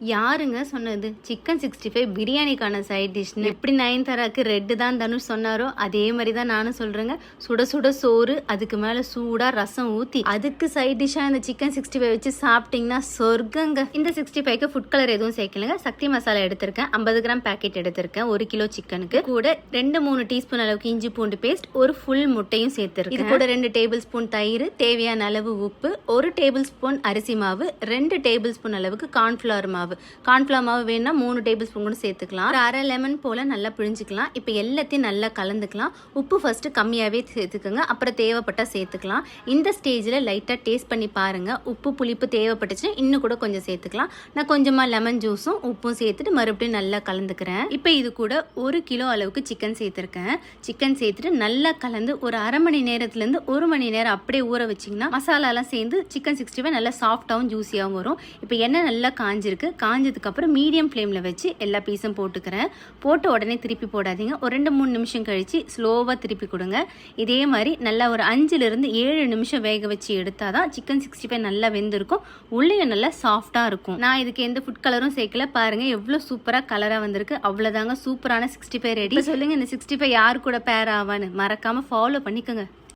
யாருங்க சொன்னது chicken 65 பிரியாணிக்கான side டிஷ்னு? எப்படி நயன்தாராக்கு ரெட்டு தான் தனுஷ் சொன்னாரோ அதே மாதிரி தான் நானும் சொல்றேங்க. சுட சுட சோறு, அதுக்கு மேல சூடா ரசம் ஊத்தி அதுக்கு சைட் டிஷ்ஷா இந்த சிக்கன் 65 வச்சு சாப்பிட்டீங்கன்னா சொர்க்கங்க. இந்த 65க்கு ஃபுட் கலர் எதுவும் சேர்க்கலங்க. சக்தி மசாலா எடுத்திருக்கேன், 50 கிராம் பேக்கெட் எடுத்திருக்கேன். 1 கிலோ சிக்கனுக்கு கூட 2-3 டீஸ்பூன் அளவுக்கு இஞ்சி பூண்டு பேஸ்ட், ஒரு ஃபுல் முட்டையும் சேர்த்திருக்கேன். இது கூட 2 டேபிள் ஸ்பூன் தயிர், தேவையான அளவு உப்பு, 1 டேபிள் ஸ்பூன் அரிசி மாவு, 2 டேபிள் ஸ்பூன் அளவுக்கு கார்ன்ஃபிளவர் மாவு. கார்ன்ஃபிளவர் மாவு வேணும்னா 3 டேபிள் ஸ்பூன் கூட சேர்த்துக்கலாம். ஒரு அரை லெமன் போல நல்லா பிழிஞ்சுக்கலாம். இப்போ எல்லாத்தையும் நல்லா கலந்துக்கலாம். உப்பு ஃபர்ஸ்ட் கம்மியாவே சேர்த்துக்கோங்க, அப்புறம் தேவைப்பட்டா சேர்த்துக்கலாம். இந்த ஸ்டேஜில் லைட்டாக டேஸ்ட் பண்ணி பாருங்க. உப்பு புளிப்பு தேவைப்பட்டுச்சுன்னா இன்னும் கூட கொஞ்சம் சேர்த்துக்கலாம். நான் கொஞ்சமா லெமன் ஜூஸும் உப்பும் சேர்த்துட்டு மறுபடியும் நல்லா கலந்துக்கிறேன். இப்போ இது கூட 1 கிலோ அளவுக்கு சிக்கன் சேர்த்துருக்கேன். சிக்கன் சேர்த்துட்டு நல்லா கலந்து ஒரு அரை மணி நேரத்துலேருந்து 1 மணி நேரம் அப்படியே ஊற வச்சிங்கன்னா மசாலாலாம் சேர்ந்து சிக்கன் 65 நல்லா சாஃப்டாகவும் ஜூஸியாகவும் வரும். இப்போ எண்ணெய் நல்லா காஞ்சிருக்கு. காஞ்சதுக்கு அப்புறம் மீடியம் ஃப்ளேமில் வச்சு எல்லா பீஸும் போட்டுக்கிறேன். போட்ட உடனே திருப்பி போடாதீங்க. ஒரு 2-3 நிமிஷம் கழிச்சு ஸ்லோவாக திருப்பி கொடுங்க. இதே மாதிரி நல்லா ஒரு 5-7 நிமிஷம் வேக வச்சு எடுத்தால் தான் சிக்கன் 65 நல்லா வெந்திருக்கும், உள்ளே நல்லா சாஃப்டாக இருக்கும். நான் இதுக்கு எந்த ஃபுட் கலரும் சேர்க்கல. பாருங்க எவ்வளோ சூப்பராக கலராக வந்திருக்கு. அவ்வளோதாங்க, சூப்பரான 65 ரெடி. சொல்லுங்க, இந்த 65 யாரு கூட பேர் ஆவான்னு மறக்காம ஃபாலோ பண்ணிக்கோங்க.